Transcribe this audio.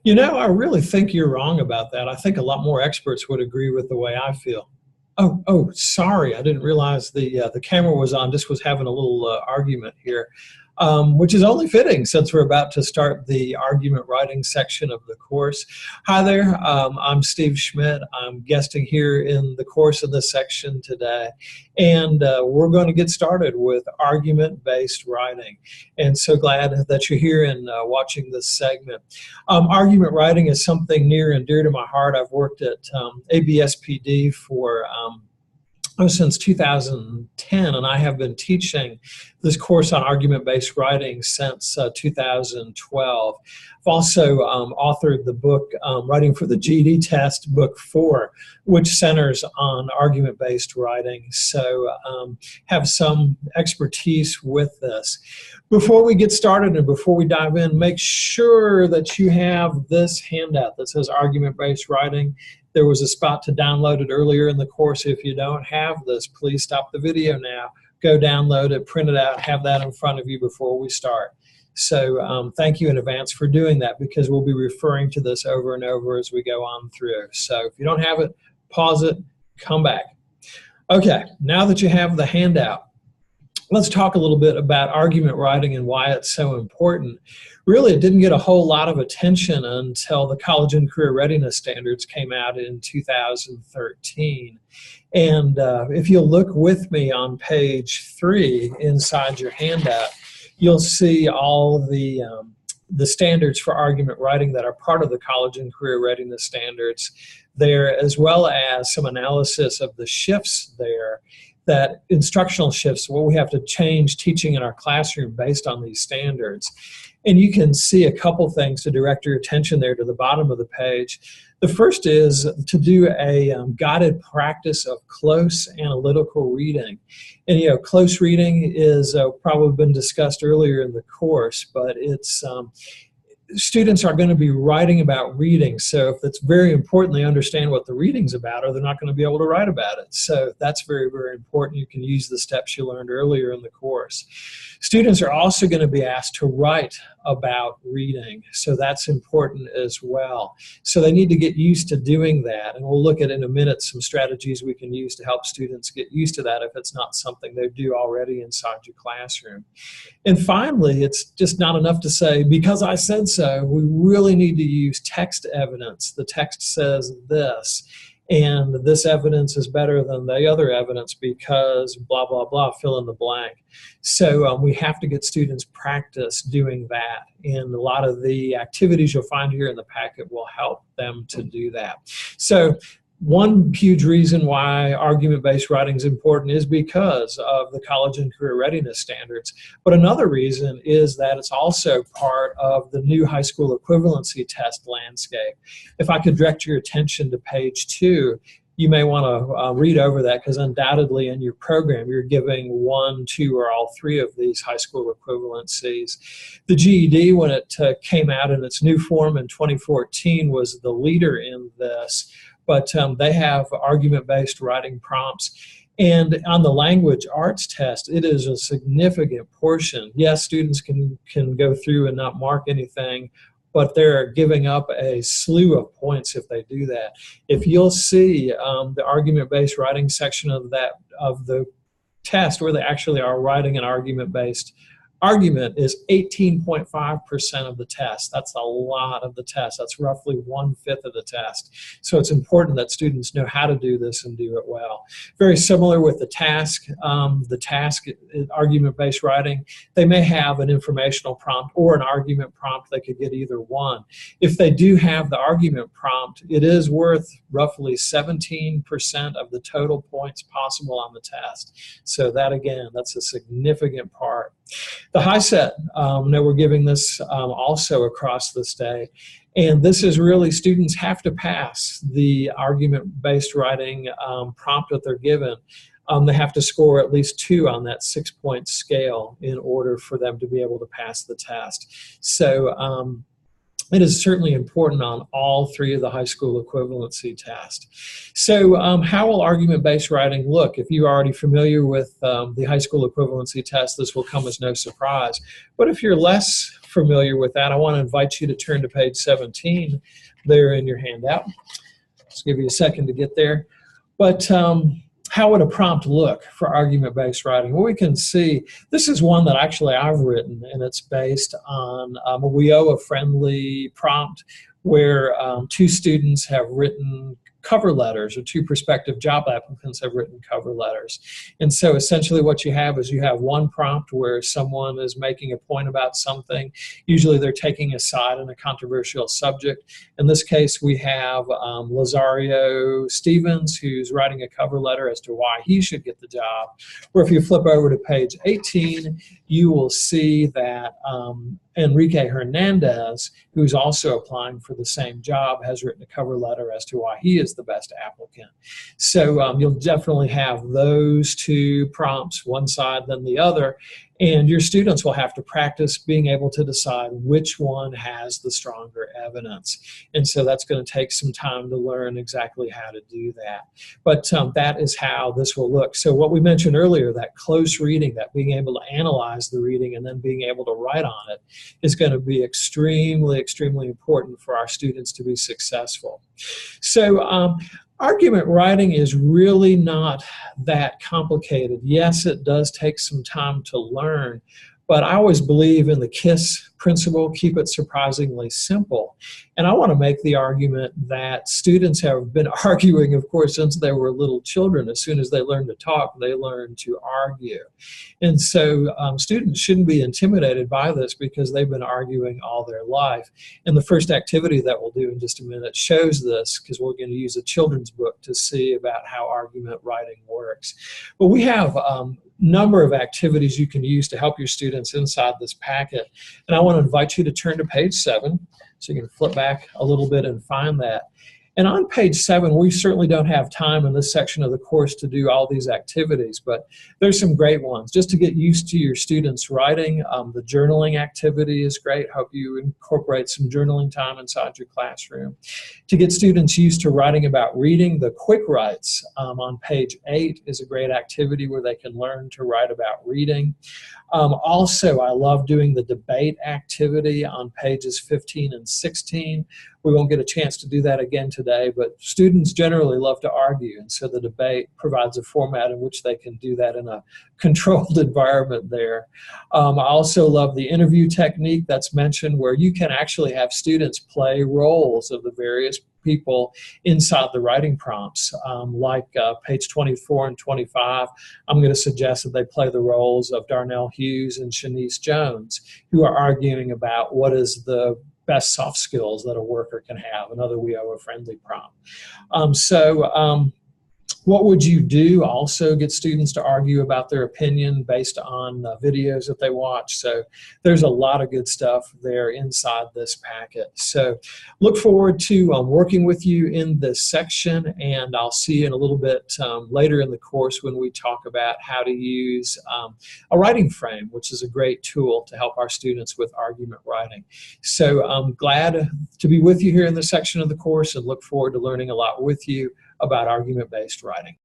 I really think you're wrong about that. I think a lot more experts would agree with the way I feel. Oh, sorry. I didn't realize the camera was on. Just was having a little argument here, which is only fitting since we're about to start the argument writing section of the course. Hi there. I'm Steve Schmidt. I'm guesting here in the course of this section today, and we're going to get started with argument-based writing. And so glad that you're here and watching this segment. Argument writing is something near and dear to my heart. I've worked at ABSPD for since 2010, and I have been teaching this course on argument-based writing since 2012. I've also authored the book Writing for the GED Test, Book 4, which centers on argument-based writing, so have some expertise with this. Before we get started and before we dive in, make sure that you have this handout that says argument-based writing. There was a spot to download it earlier in the course. If you don't have this, please stop the video now, go download it, print it out, have that in front of you before we start. So thank you in advance for doing that, because we'll be referring to this over and over as we go on through. So if you don't have it, pause it, come back. Okay, now that you have the handout, let's talk a little bit about argument writing and why it's so important. Really, it didn't get a whole lot of attention until the College and Career Readiness Standards came out in 2013. And if you'll look with me on page 3 inside your handout, you'll see all the standards for argument writing that are part of the College and Career Readiness Standards there, as well as some analysis of the shifts there, that instructional shifts, what we have to change teaching in our classroom based on these standards. And you can see a couple things to direct your attention there to the bottom of the page. The first is to do a guided practice of close analytical reading. And close reading is probably been discussed earlier in the course, but it's students are going to be writing about reading, so if it's very important they understand what the reading's about, or they're not going to be able to write about it. So that's very, very important. You can use the steps you learned earlier in the course. Students are also going to be asked to write about reading, so that's important as well. So they need to get used to doing that, and we'll look at in a minute some strategies we can use to help students get used to that if it's not something they do already inside your classroom. And finally, it's just not enough to say, because I said so. We really need to use text evidence. The text says this, and this evidence is better than the other evidence because blah, blah, blah, fill in the blank. So we have to get students practice doing that, and a lot of the activities you'll find here in the packet will help them to do that. So one huge reason why argument-based writing is important is because of the College and Career Readiness Standards. But another reason is that it's also part of the new high school equivalency test landscape. If I could direct your attention to page 2, you may want to read over that, because undoubtedly in your program you're giving 1, 2, or all 3 of these high school equivalencies. The GED, when it came out in its new form in 2014, was the leader in this. But they have argument-based writing prompts. And on the language arts test, it is a significant portion. Yes, students can go through and not mark anything, but they're giving up a slew of points if they do that. If you'll see the argument-based writing section of the test, where they actually are writing an argument-based argument, is 18.5% of the test. That's a lot of the test. That's roughly 1/5 of the test. So it's important that students know how to do this and do it well. Very similar with the task. The task, argument-based writing, they may have an informational prompt or an argument prompt. They could get either one. If they do have the argument prompt, it is worth roughly 17% of the total points possible on the test. So that, again, that's a significant part. The HiSET, now we're giving this also across this day, and this is really, students have to pass the argument-based writing prompt that they're given. They have to score at least 2 on that 6-point scale in order for them to be able to pass the test. So it is certainly important on all 3 of the high school equivalency tests. So how will argument-based writing look? If you're already familiar with the high school equivalency test, this will come as no surprise. But if you're less familiar with that, I want to invite you to turn to page 17 there in your handout. Just give you a second to get there. But how would a prompt look for argument-based writing? Well, we can see this is one that actually I've written, and it's based on a WIOA-friendly prompt where two students have written cover letters, or two prospective job applicants have written cover letters. And so essentially what you have is you have one prompt where someone is making a point about something. Usually they're taking a side in a controversial subject. In this case, we have Lazario Stevens, who's writing a cover letter as to why he should get the job. Or if you flip over to page 18, you will see that Enrique Hernandez, who's also applying for the same job, has written a cover letter as to why he is the best applicant. So you'll definitely have those two prompts, one side then the other, and your students will have to practice being able to decide which one has the stronger evidence. And so that's going to take some time to learn exactly how to do that. But that is how this will look. So what we mentioned earlier, that close reading, that being able to analyze the reading and then being able to write on it, is going to be extremely, extremely important for our students to be successful. So argument writing is really not that complicated. Yes, it does take some time to learn, but I always believe in the KISS principle, keep it surprisingly simple. And I want to make the argument that students have been arguing, of course, since they were little children. As soon as they learn to talk, they learn to argue. And so students shouldn't be intimidated by this because they've been arguing all their life. And the first activity that we'll do in just a minute shows this, because we're going to use a children's book to see about how argument writing works. But we have number of activities you can use to help your students inside this packet. And I want to invite you to turn to page 7, so you can flip back a little bit and find that. And on page 7, we certainly don't have time in this section of the course to do all these activities, but there's some great ones. Just to get used to your students writing, the journaling activity is great. Hope you incorporate some journaling time inside your classroom. To get students used to writing about reading, the quick writes on page 8 is a great activity where they can learn to write about reading. Also, I love doing the debate activity on pages 15 and 16. We won't get a chance to do that again today, but students generally love to argue, and so the debate provides a format in which they can do that in a controlled environment there. I also love the interview technique that's mentioned, where you can actually have students play roles of the various people inside the writing prompts. Like page 24 and 25, I'm going to suggest that they play the roles of Darnell Hughes and Shanice Jones, who are arguing about what is the best soft skills that a worker can have, another WIOA-friendly prompt. What would you do? Also get students to argue about their opinion based on videos that they watch. So there's a lot of good stuff there inside this packet. So look forward to working with you in this section, and I'll see you in a little bit later in the course when we talk about how to use a writing frame, which is a great tool to help our students with argument writing. So I'm glad to be with you here in this section of the course and look forward to learning a lot with you about argument-based writing.